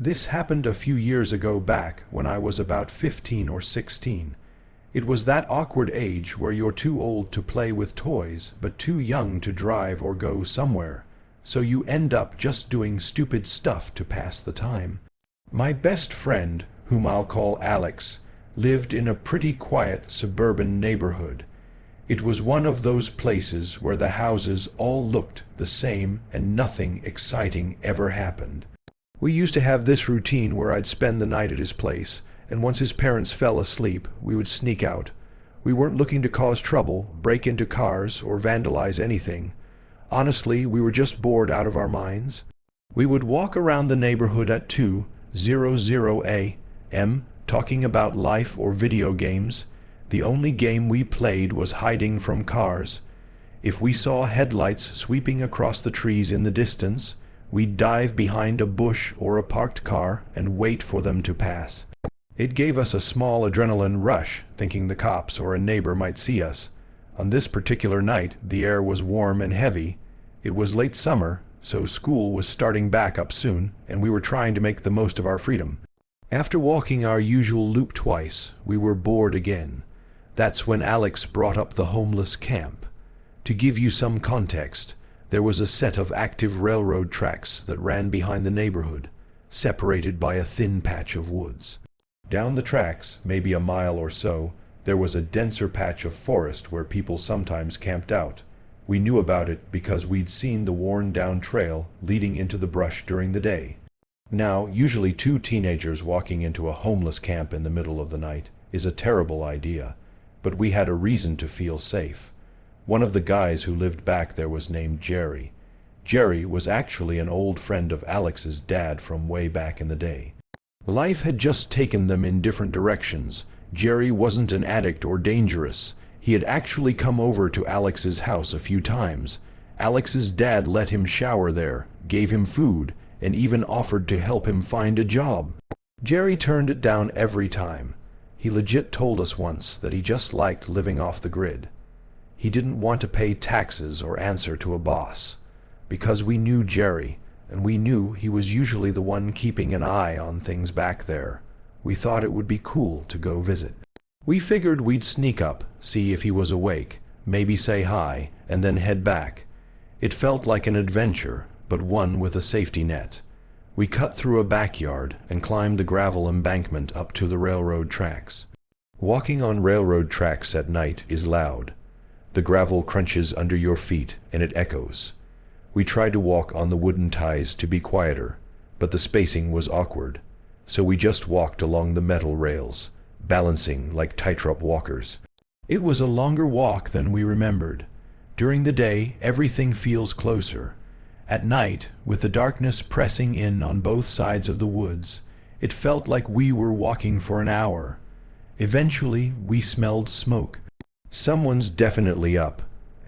This happened a few years ago back when I was about 15 or 16. It was that awkward age where you're too old to play with toys but too young to drive or go somewhere, so you end up just doing stupid stuff to pass the time. My best friend, whom I'll call Alex, lived in a pretty quiet suburban neighborhood. It was one of those places where the houses all looked the same and nothing exciting ever happened. We used to have this routine where I'd spend the night at his place, and once his parents fell asleep, we would sneak out. We weren't looking to cause trouble, break into cars, or vandalize anything. Honestly, we were just bored out of our minds. We would walk around the neighborhood at 2:00 a.m., talking about life or video games. The only game we played was hiding from cars. If we saw headlights sweeping across the trees in the distance, we'd dive behind a bush or a parked car and wait for them to pass. It gave us a small adrenaline rush, thinking the cops or a neighbor might see us. On this particular night, the air was warm and heavy. It was late summer, so school was starting back up soon, and we were trying to make the most of our freedom. After walking our usual loop twice, we were bored again. That's when Alex brought up the homeless camp. To give you some context, there was a set of active railroad tracks that ran behind the neighborhood, separated by a thin patch of woods. Down the tracks, maybe a mile or so, there was a denser patch of forest where people sometimes camped out. We knew about it because we'd seen the worn-down trail leading into the brush during the day. Now, usually two teenagers walking into a homeless camp in the middle of the night is a terrible idea, but we had a reason to feel safe. One of the guys who lived back there was named Jerry. Jerry was actually an old friend of Alex's dad from way back in the day. Life had just taken them in different directions. Jerry wasn't an addict or dangerous. He had actually come over to Alex's house a few times. Alex's dad let him shower there, gave him food, and even offered to help him find a job. Jerry turned it down every time. He legit told us once that he just liked living off the grid. He didn't want to pay taxes or answer to a boss. Because we knew Jerry, and we knew he was usually the one keeping an eye on things back there, we thought it would be cool to go visit. We figured we'd sneak up, see if he was awake, maybe say hi, and then head back. It felt like an adventure, but one with a safety net. We cut through a backyard and climbed the gravel embankment up to the railroad tracks. Walking on railroad tracks at night is loud. The gravel crunches under your feet and it echoes. We tried to walk on the wooden ties to be quieter, but the spacing was awkward, so we just walked along the metal rails, balancing like tightrope walkers. It was a longer walk than we remembered. During the day, everything feels closer. At night, with the darkness pressing in on both sides of the woods, it felt like we were walking for an hour. Eventually, we smelled smoke. "Someone's definitely up,"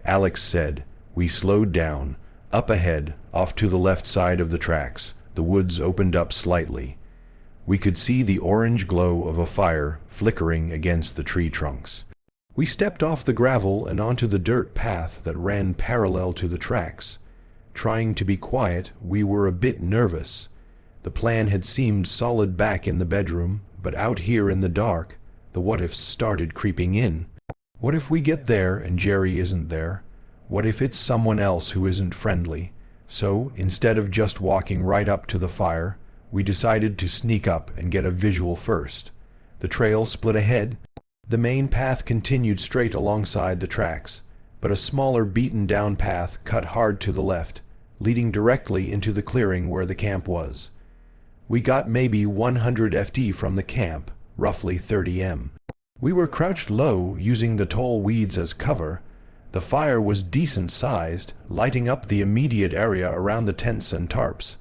Alex said. We slowed down. Up ahead, off to the left side of the tracks, the woods opened up slightly. We could see the orange glow of a fire flickering against the tree trunks. We stepped off the gravel and onto the dirt path that ran parallel to the tracks. Trying to be quiet, we were a bit nervous. The plan had seemed solid back in the bedroom, but out here in the dark, the what-ifs started creeping in. What if we get there and Jerry isn't there? What if it's someone else who isn't friendly? So, instead of just walking right up to the fire, we decided to sneak up and get a visual first. The trail split ahead. The main path continued straight alongside the tracks, but a smaller beaten-down path cut hard to the left, leading directly into the clearing where the camp was. We got maybe 100 FT from the camp, roughly 30 m. We were crouched low, using the tall weeds as cover. The fire was decent-sized, lighting up the immediate area around the tents and tarps.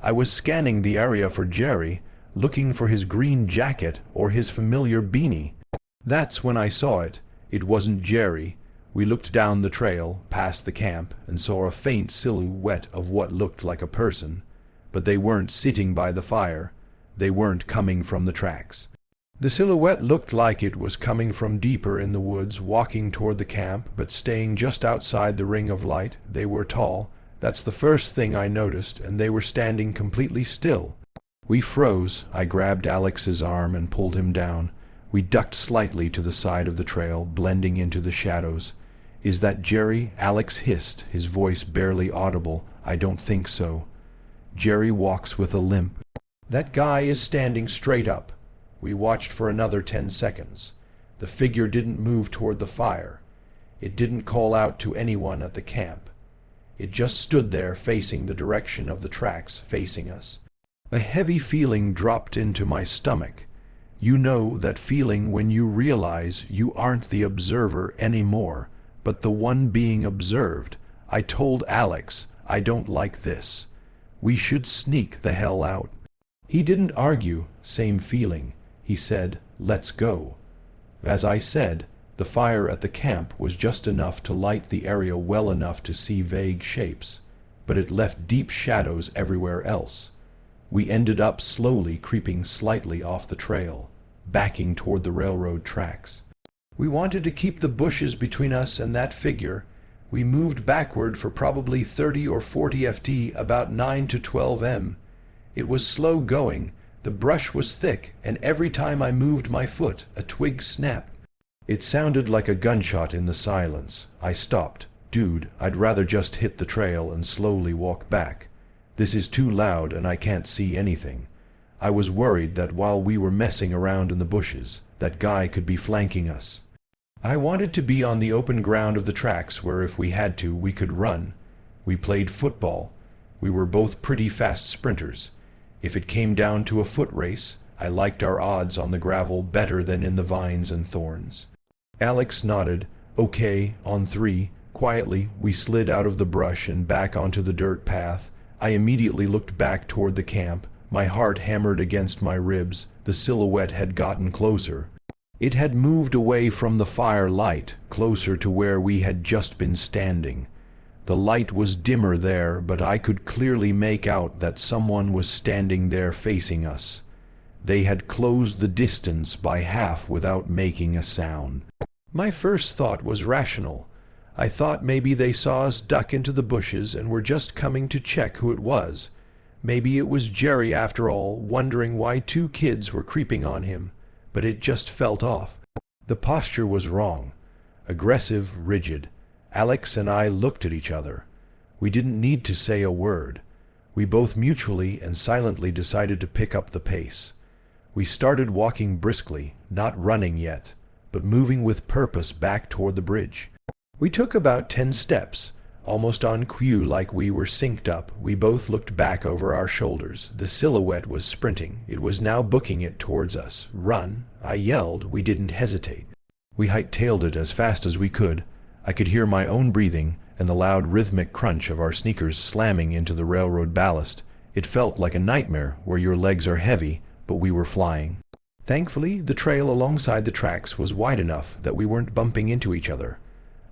I was scanning the area for Jerry, looking for his green jacket or his familiar beanie. That's when I saw it. It wasn't Jerry. We looked down the trail, past the camp, and saw a faint silhouette of what looked like a person. But they weren't sitting by the fire. They weren't coming from the tracks. The silhouette looked like it was coming from deeper in the woods, walking toward the camp, but staying just outside the ring of light. They were tall. That's the first thing I noticed, and they were standing completely still. We froze. I grabbed Alex's arm and pulled him down. We ducked slightly to the side of the trail, blending into the shadows. "Is that Jerry?" Alex hissed, his voice barely audible. "I don't think so." "Jerry walks with a limp." "That guy is standing straight up." We watched for another 10 seconds. The figure didn't move toward the fire. It didn't call out to anyone at the camp. It just stood there facing the direction of the tracks, facing us. A heavy feeling dropped into my stomach. You know that feeling when you realize you aren't the observer anymore, but the one being observed. I told Alex, "I don't like this. We should sneak the hell out." He didn't argue. Same feeling. He said, "Let's go." As I said, the fire at the camp was just enough to light the area well enough to see vague shapes, but it left deep shadows everywhere else. We ended up slowly creeping slightly off the trail, backing toward the railroad tracks. We wanted to keep the bushes between us and that figure. We moved backward for probably 30 or 40 ft, about 9 to 12 m. It was slow going. The brush was thick, and every time I moved my foot, a twig snapped. It sounded like a gunshot in the silence. I stopped. "Dude, I'd rather just hit the trail and slowly walk back. This is too loud and I can't see anything." I was worried that while we were messing around in the bushes, that guy could be flanking us. I wanted to be on the open ground of the tracks where if we had to, we could run. We played football. We were both pretty fast sprinters. If it came down to a foot race, I liked our odds on the gravel better than in the vines and thorns. Alex nodded. "Okay, on 3. Quietly, we slid out of the brush and back onto the dirt path. I immediately looked back toward the camp. My heart hammered against my ribs. The silhouette had gotten closer. It had moved away from the firelight, closer to where we had just been standing. The light was dimmer there, but I could clearly make out that someone was standing there facing us. They had closed the distance by half without making a sound. My first thought was rational. I thought maybe they saw us duck into the bushes and were just coming to check who it was. Maybe it was Jerry after all, wondering why 2 kids were creeping on him. But it just felt off. The posture was wrong. Aggressive, rigid. Alex and I looked at each other. We didn't need to say a word. We both mutually and silently decided to pick up the pace. We started walking briskly, not running yet, but moving with purpose back toward the bridge. We took about 10 steps, almost on cue like we were synced up. We both looked back over our shoulders. The silhouette was sprinting. It was now booking it towards us. "Run!" I yelled. We didn't hesitate. We hightailed it as fast as we could. I could hear my own breathing and the loud rhythmic crunch of our sneakers slamming into the railroad ballast. It felt like a nightmare where your legs are heavy, but we were flying. Thankfully, the trail alongside the tracks was wide enough that we weren't bumping into each other.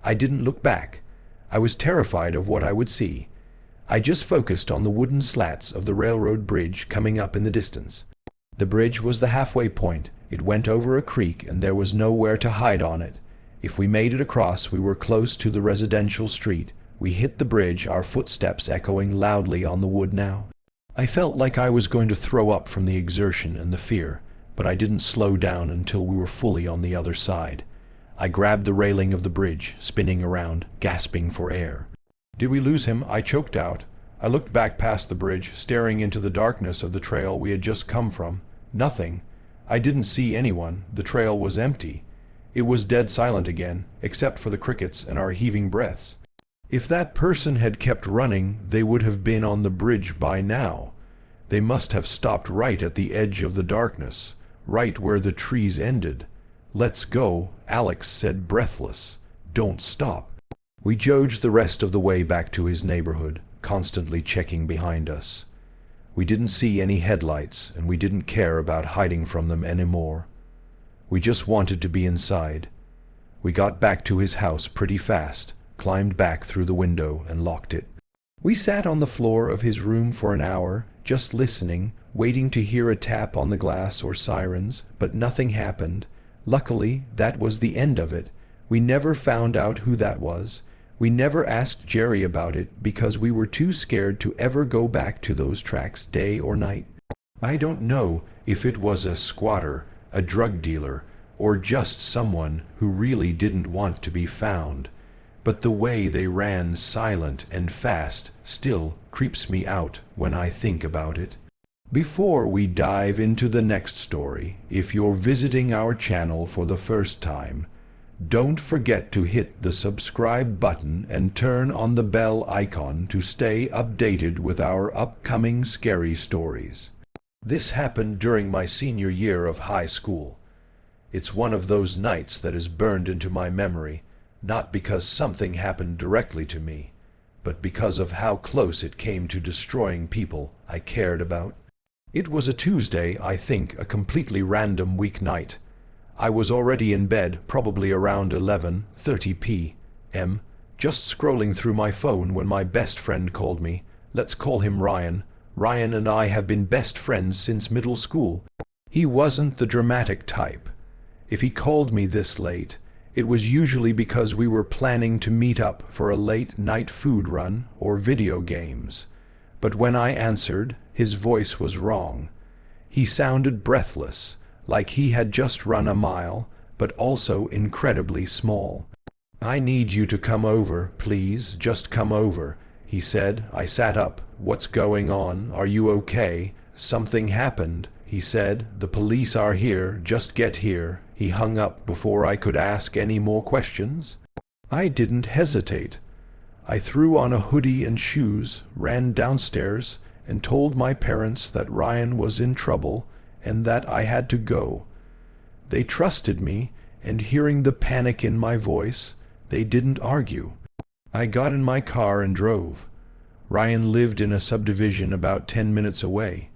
I didn't look back. I was terrified of what I would see. I just focused on the wooden slats of the railroad bridge coming up in the distance. The bridge was the halfway point. It went over a creek and there was nowhere to hide on it. If we made it across, we were close to the residential street. We hit the bridge, our footsteps echoing loudly on the wood now. I felt like I was going to throw up from the exertion and the fear, but I didn't slow down until we were fully on the other side. I grabbed the railing of the bridge, spinning around, gasping for air. "Did we lose him?" I choked out. I looked back past the bridge, staring into the darkness of the trail we had just come from. Nothing. I didn't see anyone. The trail was empty. It was dead silent again, except for the crickets and our heaving breaths. If that person had kept running, they would have been on the bridge by now. They must have stopped right at the edge of the darkness, right where the trees ended. "Let's go," Alex said, breathless. "Don't stop." We jogged the rest of the way back to his neighborhood, constantly checking behind us. We didn't see any headlights, and we didn't care about hiding from them anymore. We just wanted to be inside. We got back to his house pretty fast, climbed back through the window, and locked it. We sat on the floor of his room for an hour, just listening, waiting to hear a tap on the glass or sirens, but nothing happened. Luckily, that was the end of it. We never found out who that was. We never asked Jerry about it because we were too scared to ever go back to those tracks day or night. I don't know if it was a squatter, a drug dealer, or just someone who really didn't want to be found, but the way they ran silent and fast still creeps me out when I think about it. Before we dive into the next story, if you're visiting our channel for the first time, don't forget to hit the subscribe button and turn on the bell icon to stay updated with our upcoming scary stories. This happened during my senior year of high school. It's one of those nights that is burned into my memory, not because something happened directly to me, but because of how close it came to destroying people I cared about. It was a Tuesday, I think, a completely random weeknight. I was already in bed, probably around 11:30 p.m., just scrolling through my phone when my best friend called me. Let's call him Ryan. Ryan and I have been best friends since middle school. He wasn't the dramatic type. If he called me this late, it was usually because we were planning to meet up for a late-night food run or video games. But when I answered, his voice was wrong. He sounded breathless, like he had just run a mile, but also incredibly small. "I need you to come over, please, just come over," he said. I sat up. "What's going on? Are you okay?" "Something happened," he said. "The police are here, just get here." He hung up before I could ask any more questions. I didn't hesitate. I threw on a hoodie and shoes, ran downstairs, and told my parents that Ryan was in trouble and that I had to go. They trusted me, and hearing the panic in my voice, they didn't argue. I got in my car and drove. Ryan lived in a subdivision about 10 minutes away.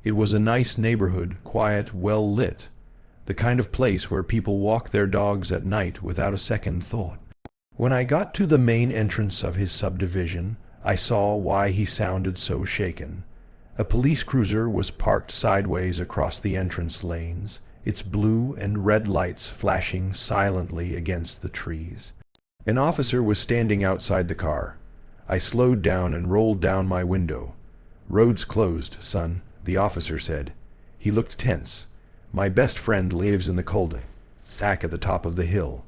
It was a nice neighborhood, quiet, well lit, the kind of place where people walk their dogs at night without a second thought. When I got to the main entrance of his subdivision, I saw why he sounded so shaken. A police cruiser was parked sideways across the entrance lanes, its blue and red lights flashing silently against the trees. An officer was standing outside the car. I slowed down and rolled down my window. "Road's closed, son," the officer said. He looked tense. "My best friend lives in the cul-de-sac at the top of the hill."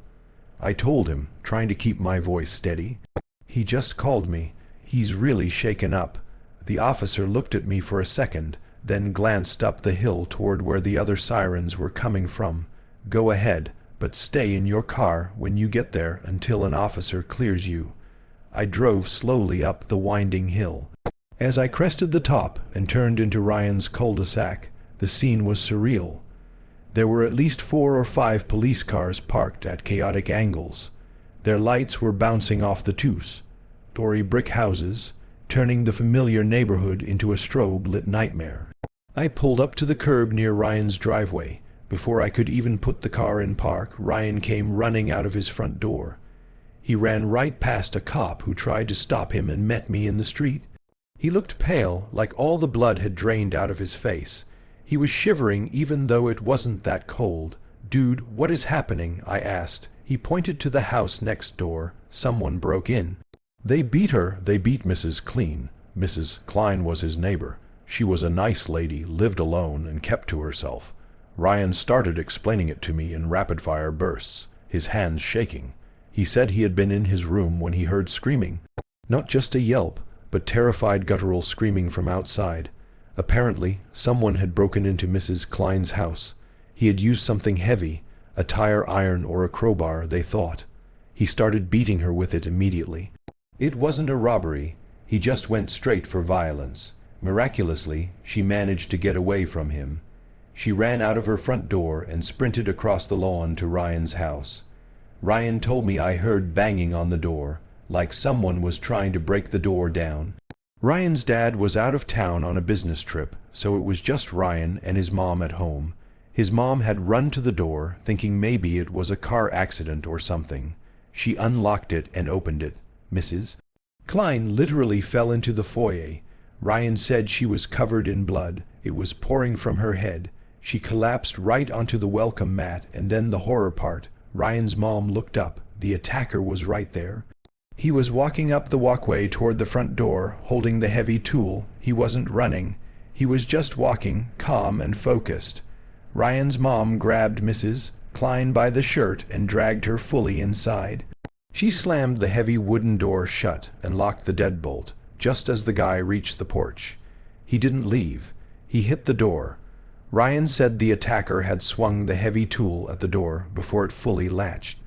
I told him, trying to keep my voice steady. "He just called me. He's really shaken up." The officer looked at me for a second, then glanced up the hill toward where the other sirens were coming from. "Go ahead, but stay in your car when you get there until an officer clears you." I drove slowly up the winding hill. As I crested the top and turned into Ryan's cul-de-sac, the scene was surreal. There were at least 4 or 5 police cars parked at chaotic angles. Their lights were bouncing off the two-story brick houses, turning the familiar neighborhood into a strobe-lit nightmare. I pulled up to the curb near Ryan's driveway. Before I could even put the car in park, Ryan came running out of his front door. He ran right past a cop who tried to stop him and met me in the street. He looked pale, like all the blood had drained out of his face. He was shivering even though it wasn't that cold. "Dude, what is happening?" I asked. He pointed to the house next door. "Someone broke in. They beat her. They beat Mrs. Clean." Mrs. Klein was his neighbor. She was a nice lady, lived alone, and kept to herself. Ryan started explaining it to me in rapid-fire bursts, his hands shaking. He said he had been in his room when he heard screaming. Not just a yelp, but terrified guttural screaming from outside. Apparently, someone had broken into Mrs. Klein's house. He had used something heavy, a tire iron or a crowbar, they thought. He started beating her with it immediately. It wasn't a robbery. He just went straight for violence. Miraculously, she managed to get away from him. She ran out of her front door and sprinted across the lawn to Ryan's house. Ryan told me I heard banging on the door, like someone was trying to break the door down. Ryan's dad was out of town on a business trip, so it was just Ryan and his mom at home. His mom had run to the door, thinking maybe it was a car accident or something. She unlocked it and opened it. Mrs. Klein literally fell into the foyer. Ryan said she was covered in blood. It was pouring from her head. She collapsed right onto the welcome mat, and then the horror part. Ryan's mom looked up. The attacker was right there. He was walking up the walkway toward the front door, holding the heavy tool. He wasn't running. He was just walking, calm and focused. Ryan's mom grabbed Mrs. Klein by the shirt and dragged her fully inside. She slammed the heavy wooden door shut and locked the deadbolt, just as the guy reached the porch. He didn't leave. He hit the door. Ryan said the attacker had swung the heavy tool at the door before it fully latched.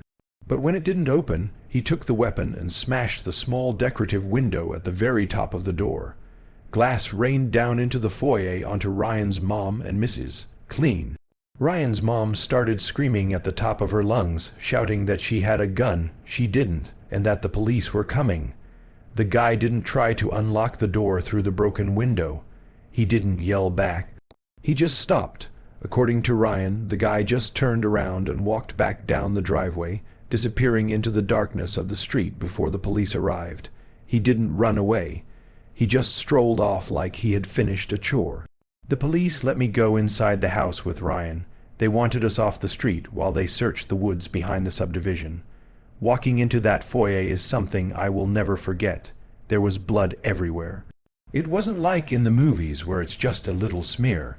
But when it didn't open, he took the weapon and smashed the small decorative window at the very top of the door. Glass rained down into the foyer onto Ryan's mom and Mrs. Klein. Ryan's mom started screaming at the top of her lungs, shouting that she had a gun, she didn't, and that the police were coming. The guy didn't try to unlock the door through the broken window. He didn't yell back. He just stopped. According to Ryan, the guy just turned around and walked back down the driveway, disappearing into the darkness of the street before the police arrived. He didn't run away. He just strolled off like he had finished a chore. The police let me go inside the house with Ryan. They wanted us off the street while they searched the woods behind the subdivision. Walking into that foyer is something I will never forget. There was blood everywhere. It wasn't like in the movies where it's just a little smear.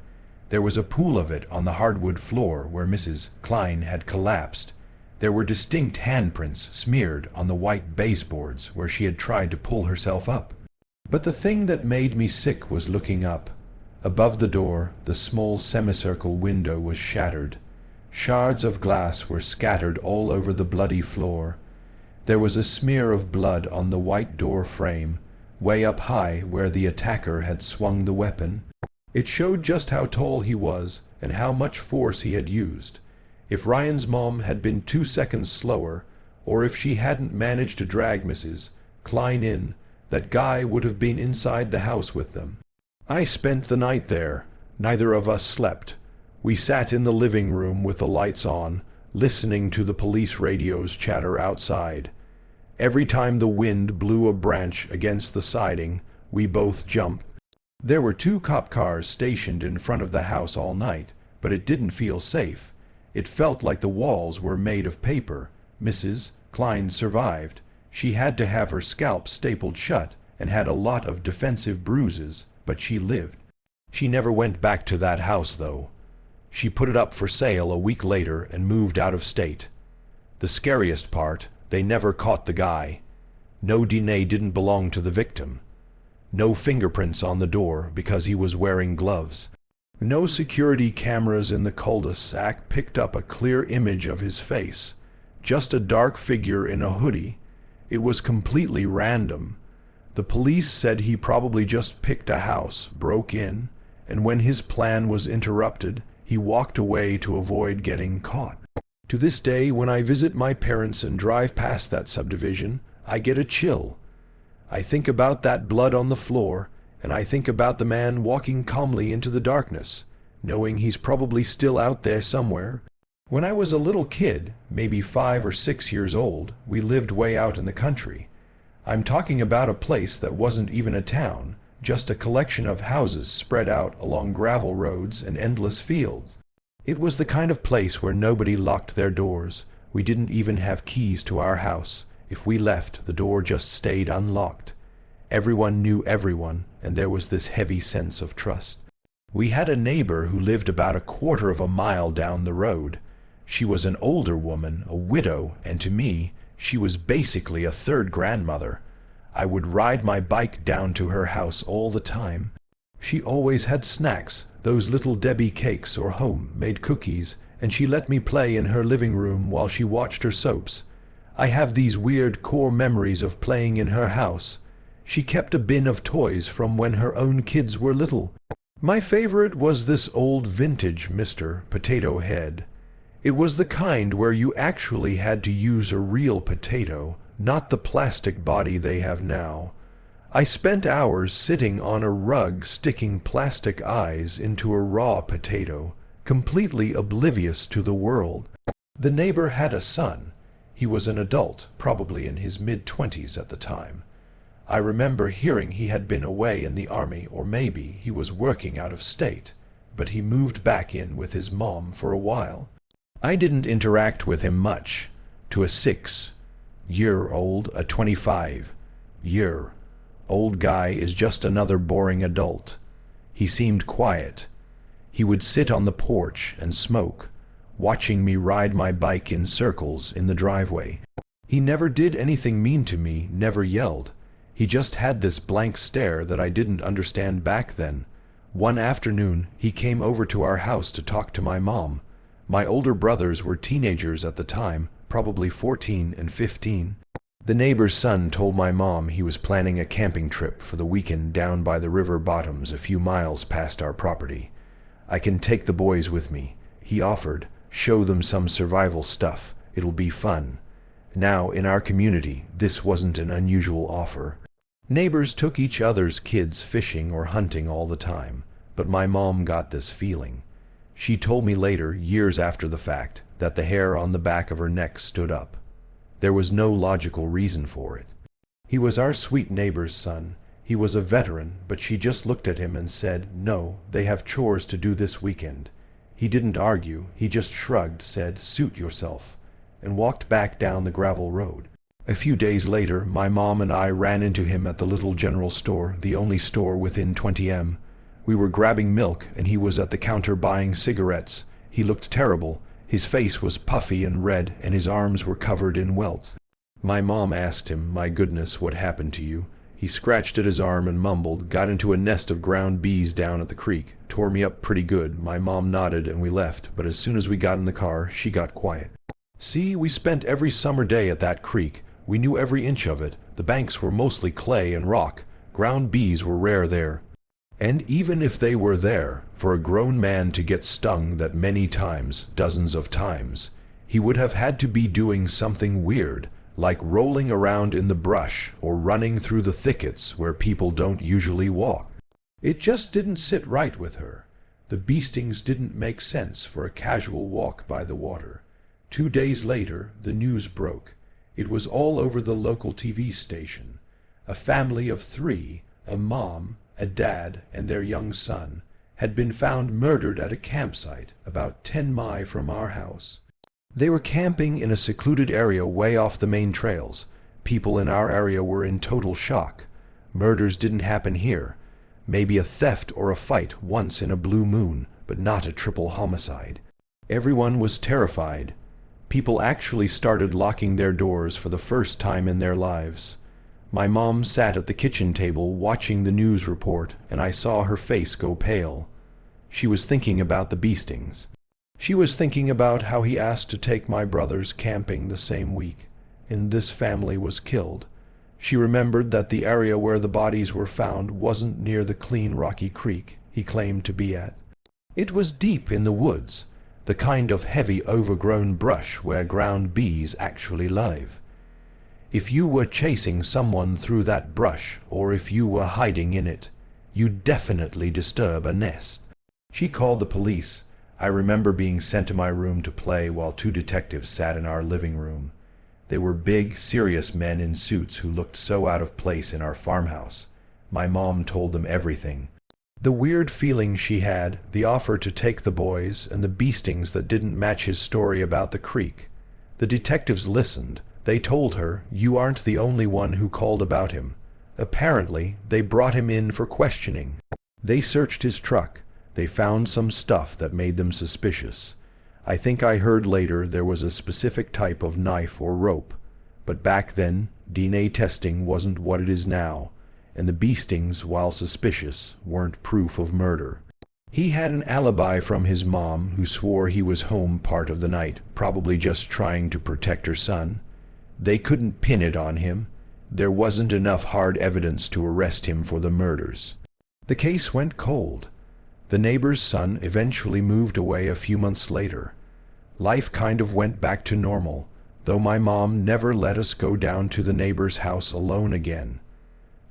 There was a pool of it on the hardwood floor where Mrs. Klein had collapsed. There were distinct handprints smeared on the white baseboards where she had tried to pull herself up. But the thing that made me sick was looking up. Above the door, the small semicircle window was shattered. Shards of glass were scattered all over the bloody floor. There was a smear of blood on the white door frame, way up high where the attacker had swung the weapon. It showed just how tall he was and how much force he had used. If Ryan's mom had been 2 seconds slower, or if she hadn't managed to drag Mrs. Klein in, that guy would have been inside the house with them. I spent the night there. Neither of us slept. We sat in the living room with the lights on, listening to the police radio's chatter outside. Every time the wind blew a branch against the siding, we both jumped. There were 2 cop cars stationed in front of the house all night, but it didn't feel safe. It felt like the walls were made of paper. Mrs. Klein survived. She had to have her scalp stapled shut and had a lot of defensive bruises, but she lived. She never went back to that house, though. She put it up for sale a week later and moved out of state. The scariest part, they never caught the guy. No DNA didn't belong to the victim. No fingerprints on the door because he was wearing gloves. No security cameras in the cul-de-sac picked up a clear image of his face. Just a dark figure in a hoodie. It was completely random. The police said he probably just picked a house, broke in, and when his plan was interrupted, he walked away to avoid getting caught. To this day, when I visit my parents and drive past that subdivision, I get a chill. I think about that blood on the floor, and I think about the man walking calmly into the darkness, knowing he's probably still out there somewhere. When I was a little kid, maybe 5 or 6 years old, we lived way out in the country. I'm talking about a place that wasn't even a town, just a collection of houses spread out along gravel roads and endless fields. It was the kind of place where nobody locked their doors. We didn't even have keys to our house. If we left, the door just stayed unlocked. Everyone knew everyone, and there was this heavy sense of trust. We had a neighbor who lived about a quarter of a mile down the road. She was an older woman, a widow, and to me, she was basically a third grandmother. I would ride my bike down to her house all the time. She always had snacks, those little Debbie cakes or home-made cookies, and she let me play in her living room while she watched her soaps. I have these weird core memories of playing in her house. She kept a bin of toys from when her own kids were little. My favorite was this old vintage Mr. Potato Head. It was the kind where you actually had to use a real potato, not the plastic body they have now. I spent hours sitting on a rug sticking plastic eyes into a raw potato, completely oblivious to the world. The neighbor had a son. He was an adult, probably in his mid-20s at the time. I remember hearing he had been away in the army, or maybe he was working out of state, but he moved back in with his mom for a while. I didn't interact with him much. To a 6-year-old, a 25-year-old guy is just another boring adult. He seemed quiet. He would sit on the porch and smoke, watching me ride my bike in circles in the driveway. He never did anything mean to me, never yelled. He just had this blank stare that I didn't understand back then. One afternoon, he came over to our house to talk to my mom. My older brothers were teenagers at the time, probably 14 and 15. The neighbor's son told my mom he was planning a camping trip for the weekend down by the river bottoms a few miles past our property. "I can take the boys with me," he offered. "Show them some survival stuff. It'll be fun." Now, in our community, this wasn't an unusual offer. Neighbors took each other's kids fishing or hunting all the time, but my mom got this feeling. She told me later, years after the fact, that the hair on the back of her neck stood up. There was no logical reason for it. He was our sweet neighbor's son. He was a veteran, but she just looked at him and said, "No, they have chores to do this weekend." He didn't argue, he just shrugged, said, "Suit yourself," and walked back down the gravel road. A few days later, my mom and I ran into him at the little general store, the only store within 20 m. We were grabbing milk, and he was at the counter buying cigarettes. He looked terrible. His face was puffy and red, and his arms were covered in welts. My mom asked him, "My goodness, what happened to you?" He scratched at his arm and mumbled, "Got into a nest of ground bees down at the creek. Tore me up pretty good." My mom nodded and we left, but as soon as we got in the car, she got quiet. "See, we spent every summer day at that creek. We knew every inch of it. The banks were mostly clay and rock. Ground bees were rare there. And even if they were there, for a grown man to get stung that many times, dozens of times, he would have had to be doing something weird, like rolling around in the brush or running through the thickets where people don't usually walk." It just didn't sit right with her. The bee stings didn't make sense for a casual walk by the water. 2 days later, the news broke. It was all over the local TV station. A family of 3, a mom, a dad, and their young son, had been found murdered at a campsite about 10 miles from our house. They were camping in a secluded area way off the main trails. People in our area were in total shock. Murders didn't happen here. Maybe a theft or a fight once in a blue moon, but not a triple homicide. Everyone was terrified. People actually started locking their doors for the first time in their lives. My mom sat at the kitchen table watching the news report, and I saw her face go pale. She was thinking about the bee stings. She was thinking about how he asked to take my brothers camping the same week, and this family was killed. She remembered that the area where the bodies were found wasn't near the clean rocky creek he claimed to be at. It was deep in the woods, the kind of heavy overgrown brush where ground bees actually live. If you were chasing someone through that brush, or if you were hiding in it, you'd definitely disturb a nest. She called the police. I remember being sent to my room to play while 2 detectives sat in our living room. They were big, serious men in suits who looked so out of place in our farmhouse. My mom told them everything. The weird feeling she had, the offer to take the boys, and the bee stings that didn't match his story about the creek. The detectives listened. They told her, "You aren't the only one who called about him." Apparently, they brought him in for questioning. They searched his truck. They found some stuff that made them suspicious. I think I heard later there was a specific type of knife or rope. But back then, DNA testing wasn't what it is now, and the bee stings, while suspicious, weren't proof of murder. He had an alibi from his mom, who swore he was home part of the night, probably just trying to protect her son. They couldn't pin it on him. There wasn't enough hard evidence to arrest him for the murders. The case went cold. The neighbor's son eventually moved away a few months later. Life kind of went back to normal, though my mom never let us go down to the neighbor's house alone again.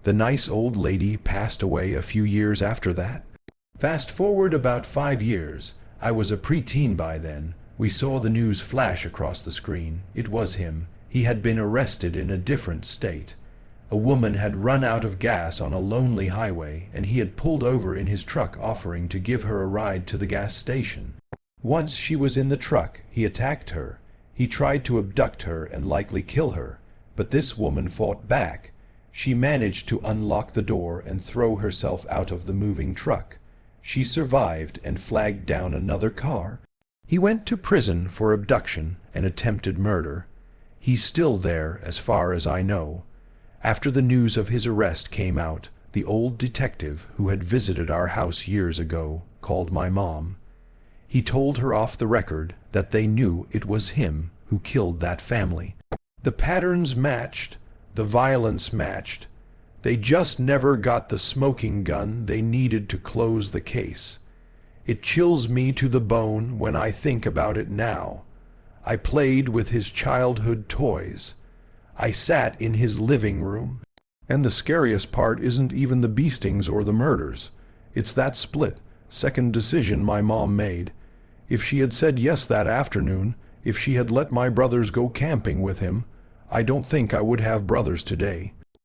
The nice old lady passed away a few years after that. Fast forward about 5 years. I was a preteen by then. We saw the news flash across the screen. It was him. He had been arrested in a different state. A woman had run out of gas on a lonely highway, and he had pulled over in his truck offering to give her a ride to the gas station. Once she was in the truck, he attacked her. He tried to abduct her and likely kill her, but this woman fought back. She managed to unlock the door and throw herself out of the moving truck. She survived and flagged down another car. He went to prison for abduction and attempted murder. He's still there, as far as I know. After the news of his arrest came out, the old detective who had visited our house years ago called my mom. He told her off the record that they knew it was him who killed that family. The patterns matched, the violence matched. They just never got the smoking gun they needed to close the case. It chills me to the bone when I think about it now. I played with his childhood toys. I sat in his living room. And the scariest part isn't even the beastings or the murders. It's that split second decision my mom made. If she had said yes that afternoon, if she had let my brothers go camping with him, I don't think I would have brothers today.